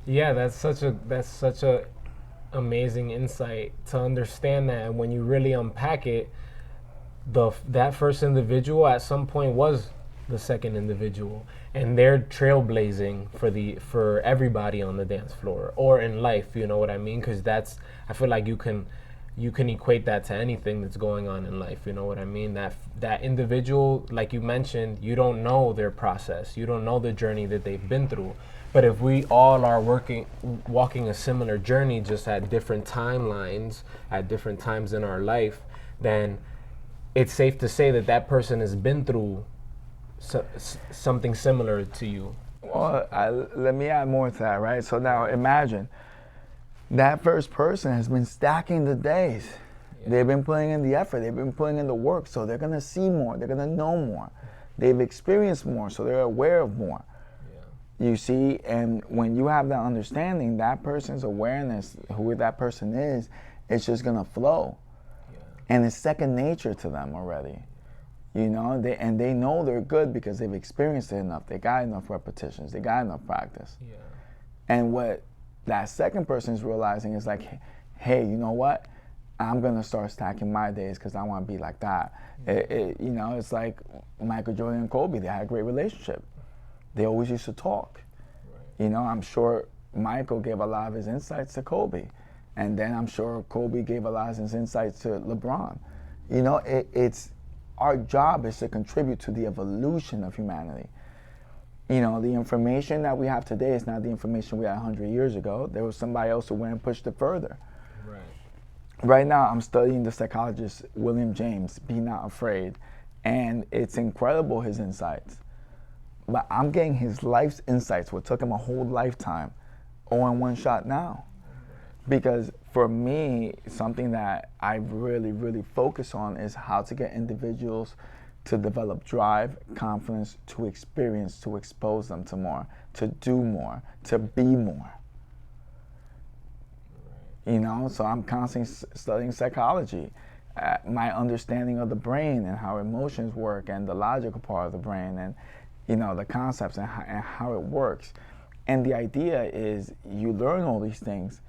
Yeah, that's such a amazing insight to understand that. And when you really unpack it, that first individual at some point was the second individual, and they're trailblazing for everybody on the dance floor or in life. You know what I mean? Because that's, I feel like you can equate that to anything that's going on in life. You know what I mean? That individual, like you mentioned, you don't know their process, you don't know the journey that they've been through. But if we all are walking a similar journey, just at different timelines, at different times in our life, then it's safe to say that that person has been through something similar to you. Well, let me add more to that, right? So now imagine that first person has been stacking the days. Yeah. They've been putting in the effort, they've been putting in the work, so they're gonna see more, they're gonna know more. They've experienced more, so they're aware of more. You see, and when you have that understanding, that person's awareness, who that person is, it's just gonna flow. Yeah. And it's second nature to them already. You know, they know they're good because they've experienced it enough. They got enough repetitions. They got enough practice. Yeah. And what that second person is realizing is like, hey, you know what? I'm gonna start stacking my days because I want to be like that. You know, it's like Michael Jordan and Kobe. They had a great relationship. They always used to talk. Right. You know, I'm sure Michael gave a lot of his insights to Kobe, and then I'm sure Kobe gave a lot of his insights to LeBron. You know, it's our job is to contribute to the evolution of humanity. You know, the information that we have today is not the information we had 100 years ago. There was somebody else who went and pushed it further. Right. Right now, I'm studying the psychologist William James, Be Not Afraid, and it's incredible, his insights. But I'm getting his life's insights, what took him a whole lifetime, all in one shot now. Because for me, something that I really, really focus on is how to get individuals to develop drive, confidence, to experience, to expose them to more, to do more, to be more. You know, so I'm constantly studying psychology, my understanding of the brain and how emotions work, and the logical part of the brain, and you know the concepts and how it works. And the idea is you learn all these things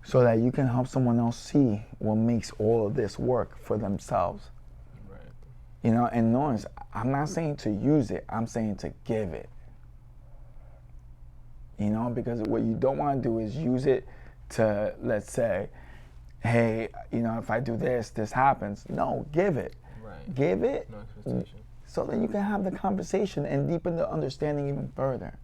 so that you can help someone else see what makes all of this work for themselves. Right. You know, and notice, I'm not saying to use it, I'm saying to give it. You know, because what you don't want to do is use it to, let's say, hey, you know, if I do this, this happens. No, give it. Right. Give it No expectation. so that you can have the conversation and deepen the understanding even further.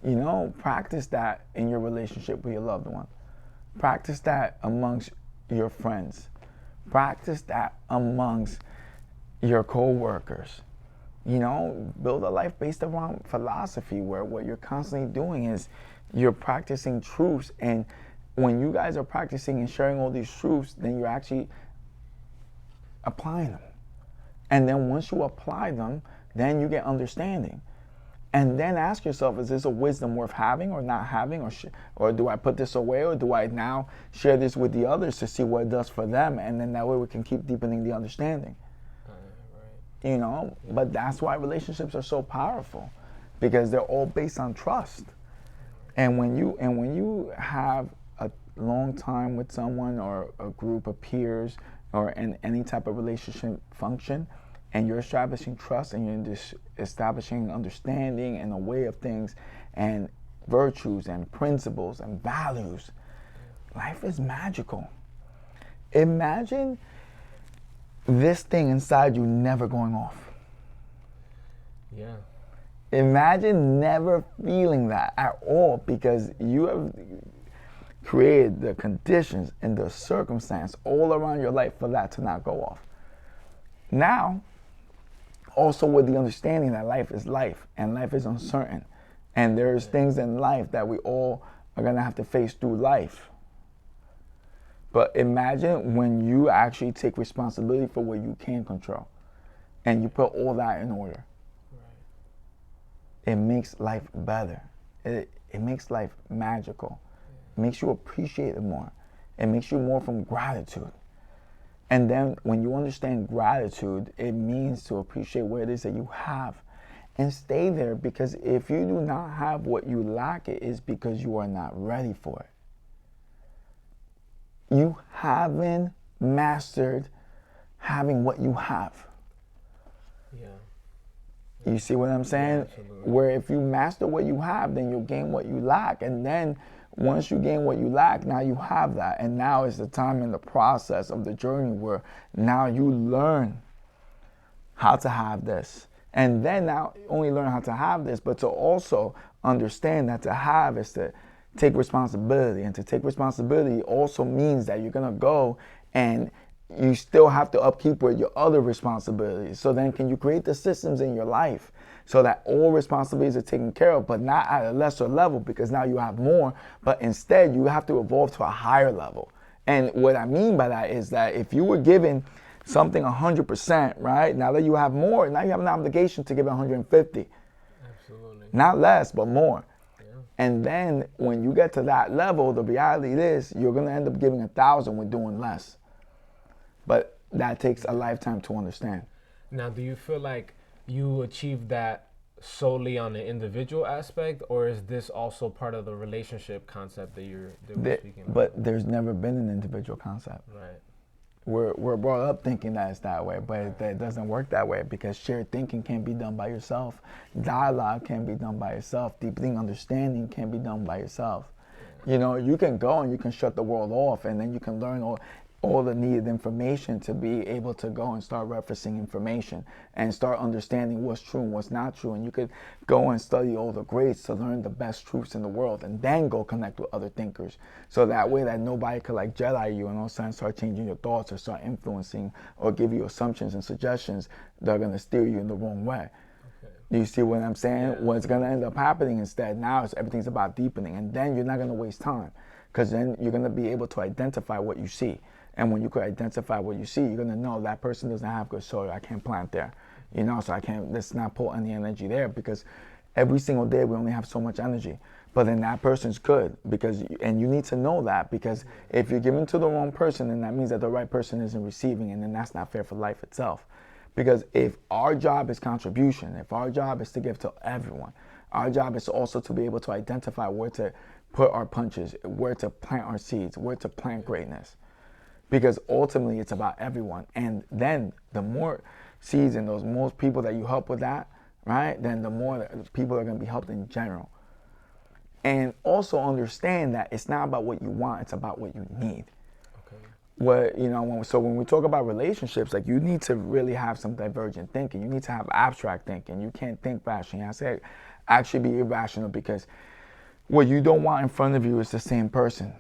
You know, practice that in your relationship with your loved one. Practice that amongst your friends. Practice that amongst your co-workers. You know, build a life based around philosophy where what you're constantly doing is you're practicing truths. And when you guys are practicing and sharing all these truths, then you're actually applying them. And then once you apply them, then you get understanding. And then ask yourself, is this a wisdom worth having or not having? Or do I put this away? Or do I now share this with the others to see what it does for them? And then that way we can keep deepening the understanding. Right. You know, but that's why relationships are so powerful, because they're all based on trust. And when you have a long time with someone or a group of peers or in any type of relationship function, and you're establishing trust and you're just establishing understanding and a way of things and virtues and principles and values, life is magical. Imagine this thing inside you never going off. Yeah. Imagine never feeling that at all, because you have created the conditions and the circumstance all around your life for that to not go off. Now, also with the understanding that life is life and life is uncertain, and there's things in life that we all are gonna have to face through life. But imagine when you actually take responsibility for what you can control and you put all that in order. It makes life better. It makes life magical. It makes you appreciate it more. It makes you more from gratitude. And then when you understand gratitude, it means to appreciate what it is that you have. and stay there, because if you do not have what you lack, it is because you are not ready for it. You haven't mastered having what you have. Yeah. You see what I'm saying? Yeah, absolutely. Where if you master what you have, then you'll gain what you lack. And then once you gain what you lack, now you have that. And now is the time in the process of the journey where now you learn how to have this. And then not only learn how to have this, but to also understand that to have is to take responsibility. And to take responsibility also means that you're going to go and you still have to upkeep with your other responsibilities. So then can you create the systems in your life so that all responsibilities are taken care of, but not at a lesser level, because now you have more, but instead you have to evolve to a higher level. And what I mean by that is that if you were given something 100%, right? Now that you have more, now you have an obligation to give 150. Absolutely. Not less, but more. Yeah. And then when you get to that level, the reality is you're going to end up giving 1,000 with doing less. But that takes a lifetime to understand. Now, do you feel like you achieved that solely on the individual aspect, or is this also part of the relationship concept that we're speaking about? But there's never been an individual concept. Right. We're brought up thinking that it's that way, but it doesn't work that way, because shared thinking can't be done by yourself. Dialogue can't be done by yourself. Deepening understanding can't be done by yourself. You know, you can go and you can shut the world off, and then you can learn all the needed information to be able to go and start referencing information and start understanding what's true and what's not true. And you could go and study all the greats to learn the best truths in the world, and then go connect with other thinkers. So that way that nobody could like Jedi you and all of a sudden start changing your thoughts or start influencing or give you assumptions and suggestions that are going to steer you in the wrong way. Okay. Do you see what I'm saying? Yeah. What's going to end up happening instead now is everything's about deepening, and then you're not going to waste time, because then you're going to be able to identify what you see. And when you could identify what you see, you're going to know that person doesn't have good soil. I can't plant there, you know, so let's not pull any energy there, because every single day we only have so much energy. But then that person's good, and you need to know that, because if you're giving to the wrong person, then that means that the right person isn't receiving, and then that's not fair for life itself. Because if our job is contribution, if our job is to give to everyone, our job is also to be able to identify where to put our punches, where to plant our seeds, where to plant greatness. Because ultimately it's about everyone. And then the more seeds and those most people that you help with that, right, then the more that people are going to be helped in general. And also understand that it's not about what you want, it's about what you need. Okay. When we talk about relationships, like, you need to really have some divergent thinking. You need to have abstract thinking. You can't think rationally. I say actually be irrational, because what you don't want in front of you is the same person.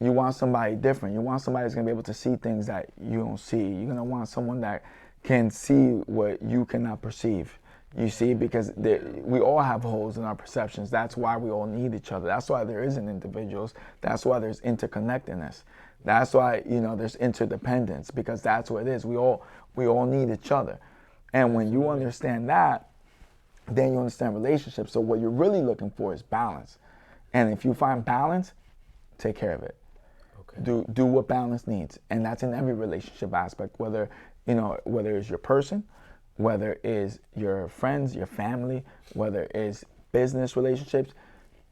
You want somebody different. You want somebody that's going to be able to see things that you don't see. You're going to want someone that can see what you cannot perceive. You see, because we all have holes in our perceptions. That's why we all need each other. That's why there isn't individuals. That's why there's interconnectedness. That's why, there's interdependence, because that's what it is. We all need each other. And when you understand that, then you understand relationships. So what you're really looking for is balance. And if you find balance, take care of it. Okay. Do what balance needs. And that's in every relationship aspect, whether it's your person, whether it's your friends, your family, whether it's business relationships.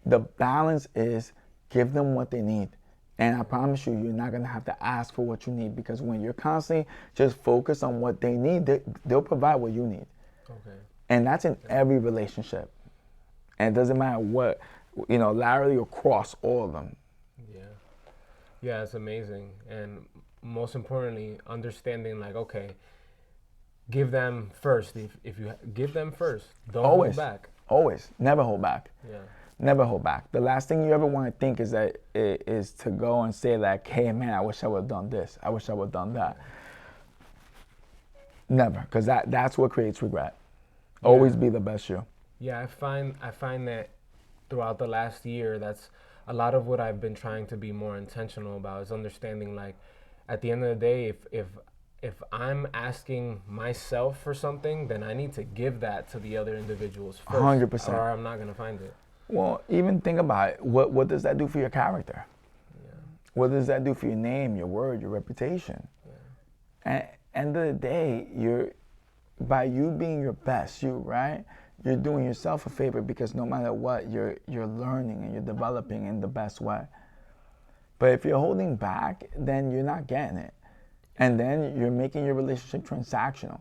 The balance is give them what they need. And I promise you, you're not going to have to ask for what you need, because when you're constantly just focused on what they need, they'll provide what you need. Okay. And that's in every relationship. And it doesn't matter what, laterally or cross all of them. Yeah, it's amazing. And most importantly, understanding, like, okay, give them first. If you give them first, don't hold back. Always. Never hold back. Yeah. Never hold back. The last thing you ever want to think is to go and say, like, hey, man, I wish I would have done this. I wish I would have done that. Never, because that's what creates regret. Always be the best you. Yeah, I find that throughout the last year, that's a lot of what I've been trying to be more intentional about, is understanding, like, at the end of the day, if I'm asking myself for something, then I need to give that to the other individuals first. 100%. Or I'm not going to find it. Well, even think about it. What does that do for your character? Yeah. What does that do for your name, your word, your reputation? Yeah. And end of the day, by you being your best, right? you're doing yourself a favor, because no matter what, you're learning and you're developing in the best way. But if you're holding back, then you're not getting it. And then you're making your relationship transactional.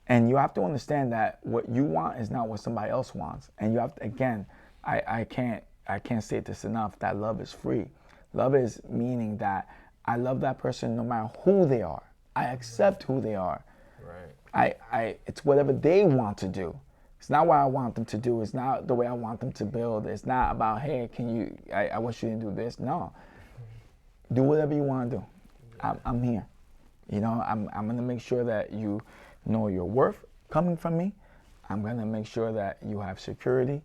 And you have to understand that what you want is not what somebody else wants. And you have to, again, I can't say this enough, that love is free. Love is meaning that I love that person no matter who they are. I accept who they are. Right. It's whatever they want to do. It's not what I want them to do. It's not the way I want them to build. It's not about, hey, I wish you didn't do this. No. Do whatever you want to do. I'm here. You know, I'm going to make sure that you know your worth coming from me. I'm going to make sure that you have security.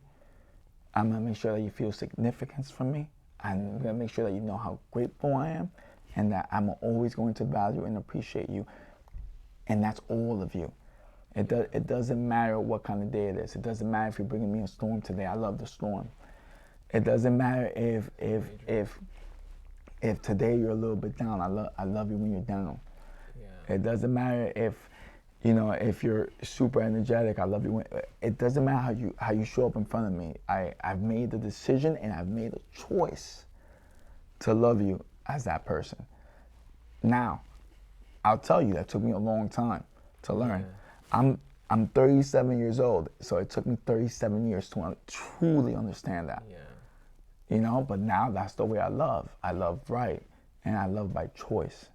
I'm going to make sure that you feel significance from me. I'm going to make sure that you know how grateful I am, and that I'm always going to value and appreciate you. And that's all of you. It doesn't matter what kind of day it is. It doesn't matter if you're bringing me a storm today. I love the storm. It doesn't matter if today you're a little bit down. I love you when you're down. Yeah. It doesn't matter if you're super energetic. I love you when. It doesn't matter how you show up in front of me. I've made the decision and I've made a choice to love you as that person. Now, I'll tell you, that took me a long time to learn. Yeah. I'm 37 years old, so it took me 37 years to truly understand that. Yeah. You know, but now that's the way I love. I love right, and I love by choice.